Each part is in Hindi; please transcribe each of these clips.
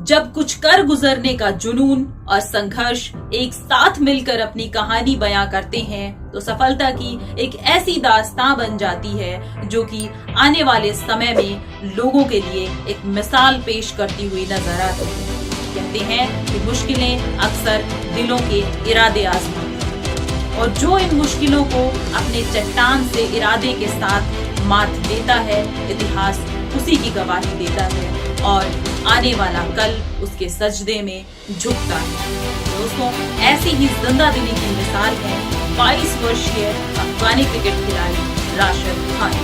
जब कुछ कर गुजरने का जुनून और संघर्ष एक साथ मिलकर अपनी कहानी बयां करते हैं तो सफलता की एक ऐसी दास्तां बन जाती है जो कि आने वाले समय में लोगों के लिए एक मिसाल पेश करती हुई नजर आती है। कहते हैं कि मुश्किलें अक्सर दिलों के इरादे आजमाती हैं और जो इन मुश्किलों को अपने चट्टान से इरादे के साथ मात देता है, इतिहास उसी की गवाही देता है और आने वाला कल उसके सजदे में झुकता है। दोस्तों, ऐसी ही जिंदा दिली की मिसाल है 22 वर्षीय अफगानी क्रिकेट खिलाड़ी राशिद खान,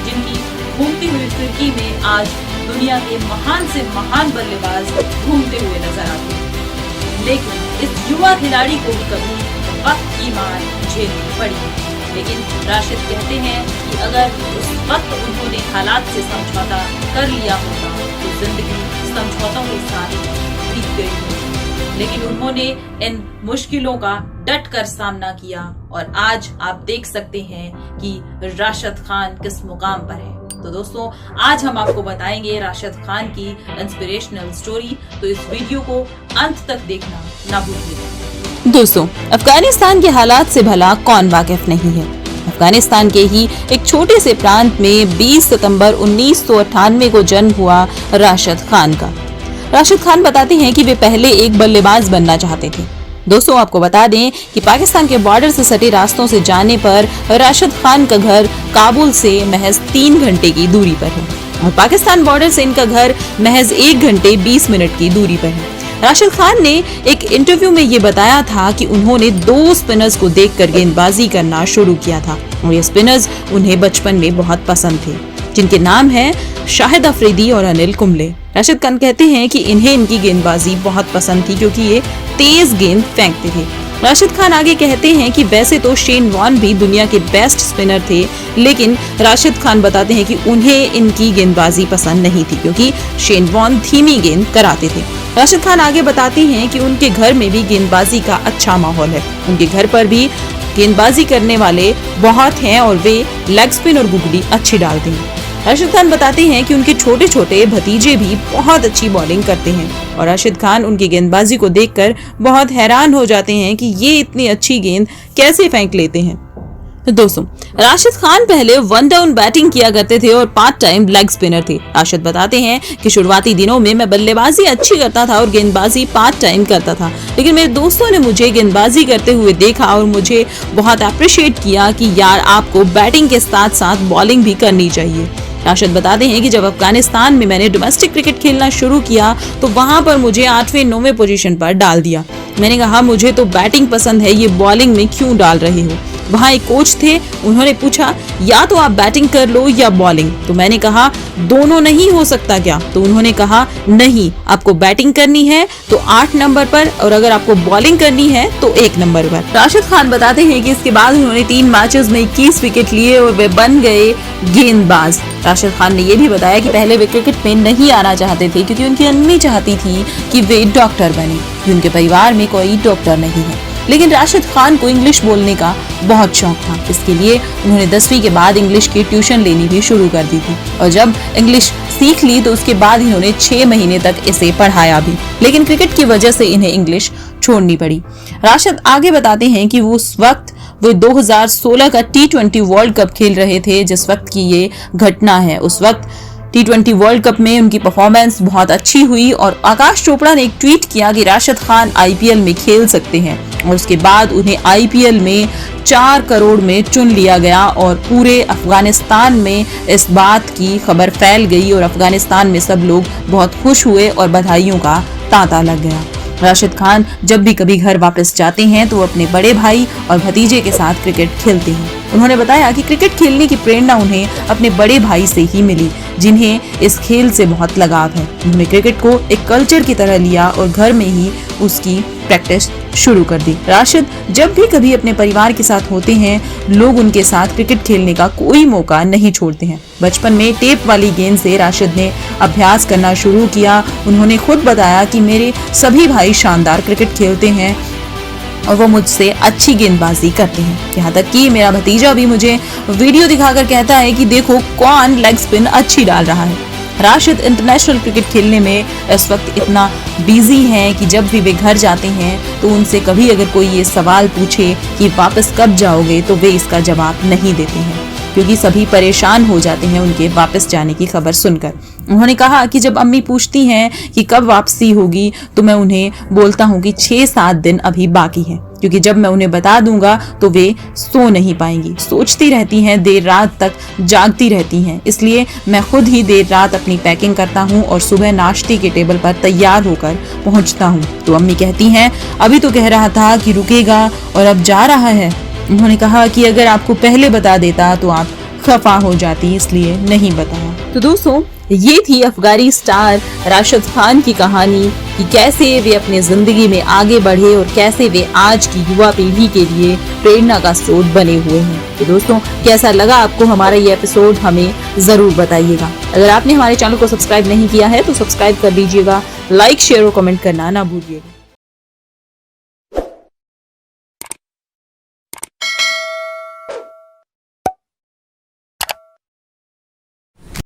जिनकी घूमती हुई फिरकी में आज दुनिया के महान से महान बल्लेबाज घूमते हुए नजर आते हैं। लेकिन इस युवा खिलाड़ी को भी कभी वक्त की मार झेलनी पड़ी। लेकिन राशिद कहते हैं कि अगर उस वक्त उन्होंने हालात से समझौता कर लिया होता तो जिंदगी समझौतों के साथ बीत गई होती। लेकिन उन्होंने इन मुश्किलों का डट कर सामना किया और आज आप देख सकते हैं कि राशिद खान किस मुकाम पर है। तो दोस्तों, आज हम आपको बताएंगे राशिद खान की इंस्पिरेशनल स्टोरी, तो इस वीडियो को अंत तक देखना ना भूलिए। दोस्तों, अफगानिस्तान के हालात से भला कौन वाकिफ नहीं है। अफगानिस्तान के ही एक छोटे से प्रांत में 20 सितंबर 1998 को जन्म हुआ राशिद खान का। राशिद खान बताते हैं कि वे पहले एक बल्लेबाज बनना चाहते थे। दोस्तों, आपको बता दें कि पाकिस्तान के बॉर्डर से सटे रास्तों से जाने पर राशिद खान का घर काबुल से महज 3 घंटे की दूरी पर है और पाकिस्तान बॉर्डर से इनका घर महज 1 घंटे 20 मिनट की दूरी पर है। राशिद खान ने एक इंटरव्यू में ये बताया था कि उन्होंने 2 स्पिनर्स को देखकर गेंदबाजी करना शुरू किया था और ये स्पिनर्स उन्हें बचपन में बहुत पसंद थे, जिनके नाम हैं शाहिद अफरीदी और अनिल कुंबले। राशिद खान कहते हैं कि इन्हें इनकी गेंदबाजी बहुत पसंद थी क्योंकि ये तेज गेंद फेंकते थे। राशिद खान आगे कहते हैं कि वैसे तो शेन वॉर्न भी दुनिया के बेस्ट स्पिनर थे, लेकिन राशिद खान बताते हैं कि उन्हें इनकी गेंदबाजी पसंद नहीं थी क्योंकि शेन वॉर्न धीमी गेंद कराते थे। राशिद खान आगे बताते हैं कि उनके घर में भी गेंदबाजी का अच्छा माहौल है। उनके घर पर भी गेंदबाजी करने वाले बहुत हैं और वे लेग स्पिन और गुगली अच्छी डालते हैं। राशिद खान बताते हैं कि उनके छोटे छोटे भतीजे भी बहुत अच्छी बॉलिंग करते हैं और राशिद खान उनकी गेंदबाजी को देखकर बहुत हैरान हो जाते हैं कि ये इतनी अच्छी गेंद कैसे फेंक लेते हैं। तो दोस्तों, राशिद खान पहले 1 डाउन बैटिंग किया करते थे और पार्ट टाइम लेग स्पिनर थे। राशिद बताते हैं कि शुरुआती दिनों में मैं बल्लेबाजी अच्छी करता था और गेंदबाजी पार्ट टाइम करता था, लेकिन मेरे दोस्तों ने मुझे गेंदबाजी करते हुए देखा और मुझे बहुत अप्रिशिएट किया कि यार, आपको बैटिंग के साथ साथ बॉलिंग भी करनी चाहिए। राशिद बताते हैं कि जब अफगानिस्तान में मैंने डोमेस्टिक क्रिकेट खेलना शुरू किया तो वहां पर मुझे 8वें-9वें पोजीशन पर डाल दिया। मैंने कहा मुझे तो बैटिंग पसंद है, ये बॉलिंग में क्यों डाल रहे हो। वहाँ एक कोच थे, उन्होंने पूछा या तो आप बैटिंग कर लो या बॉलिंग। तो मैंने कहा दोनों नहीं हो सकता क्या? तो उन्होंने कहा नहीं, आपको बैटिंग करनी है तो 8 नंबर पर और अगर आपको बॉलिंग करनी है तो 1 नंबर पर। राशिद खान बताते हैं कि इसके बाद उन्होंने 3 मैचेस में 21 विकेट लिए और वे बन गए गेंदबाज। राशिद खान ने यह भी बताया कि पहले वे क्रिकेट में नहीं आना चाहते थे क्योंकि उनकी अम्मी चाहती थी कि वे डॉक्टर बने, उनके परिवार में कोई डॉक्टर नहीं है। लेकिन राशिद खान को इंग्लिश बोलने का बहुत शौक था, इसके लिए उन्होंने 10वीं के बाद इंग्लिश की ट्यूशन लेनी भी शुरू कर दी थी और जब इंग्लिश सीख ली तो उसके बाद इन्होंने 6 महीने तक इसे पढ़ाया भी, लेकिन क्रिकेट की वजह से इन्हें इंग्लिश छोड़नी पड़ी। राशिद आगे बताते हैं कि उस वक्त वे 2016 का T20 वर्ल्ड कप खेल रहे थे जिस वक्त की ये घटना है। उस वक्त T20 वर्ल्ड कप में उनकी परफॉर्मेंस बहुत अच्छी हुई और आकाश चोपड़ा ने एक ट्वीट किया कि राशिद खान IPL में खेल सकते हैं और उसके बाद उन्हें IPL में 4 करोड़ में चुन लिया गया और पूरे अफगानिस्तान में इस बात की खबर फैल गई और अफगानिस्तान में सब लोग बहुत खुश हुए और बधाइयों का तांता लग गया। राशिद खान जब भी कभी घर वापस जाते हैं तो अपने बड़े भाई और भतीजे के साथ क्रिकेट खेलते हैं। उन्होंने बताया कि क्रिकेट खेलने की प्रेरणा उन्हें अपने बड़े भाई से ही मिली, जिन्हें इस खेल से बहुत लगाव है। उन्होंने क्रिकेट को एक कल्चर की तरह लिया और घर में ही उसकी प्रैक्टिस शुरू कर दी। राशिद जब भी कभी अपने परिवार के साथ होते हैं, लोग उनके साथ क्रिकेट खेलने का कोई मौका नहीं छोड़ते हैं। बचपन में टेप वाली गेंद से राशिद ने अभ्यास करना शुरू किया। उन्होंने खुद बताया कि मेरे सभी भाई शानदार क्रिकेट खेलते हैं और वो मुझसे अच्छी गेंदबाजी करते हैं, यहाँ तक कि मेरा भतीजा भी मुझे वीडियो दिखाकर कहता है कि देखो कौन लेग स्पिन अच्छी डाल रहा है। राशिद इंटरनेशनल क्रिकेट खेलने में इस वक्त इतना बिजी हैं कि जब भी वे घर जाते हैं तो उनसे कभी अगर कोई ये सवाल पूछे कि वापस कब जाओगे तो वे इसका जवाब नहीं देते हैं, क्योंकि सभी परेशान हो जाते हैं उनके वापस जाने की खबर सुनकर। उन्होंने कहा कि जब अम्मी पूछती हैं कि कब वापसी होगी तो मैं उन्हें बोलता हूँ कि 6-7 दिन अभी बाकी है, क्योंकि जब मैं उन्हें बता दूंगा तो वे सो नहीं पाएंगी, सोचती रहती हैं, देर रात तक जागती रहती हैं। इसलिए मैं खुद ही देर रात अपनी पैकिंग करता हूँ और सुबह नाश्ते के टेबल पर तैयार होकर पहुँचता हूँ। तो अम्मी कहती हैं अभी तो कह रहा था कि रुकेगा और अब जा रहा है। उन्होंने कहा कि अगर आपको पहले बता देता तो आप खफा हो जाती, इसलिए नहीं बताया। तो दोस्तों, ये थी अफगानी स्टार राशिद खान की कहानी कि कैसे वे अपने जिंदगी में आगे बढ़े और कैसे वे आज की युवा पीढ़ी के लिए प्रेरणा का स्रोत बने हुए हैं। तो दोस्तों, कैसा लगा आपको हमारा ये एपिसोड, हमें जरूर बताइएगा। अगर आपने हमारे चैनल को सब्सक्राइब नहीं किया है तो सब्सक्राइब कर लीजिएगा, लाइक शेयर और कमेंट करना ना भूलिएगा।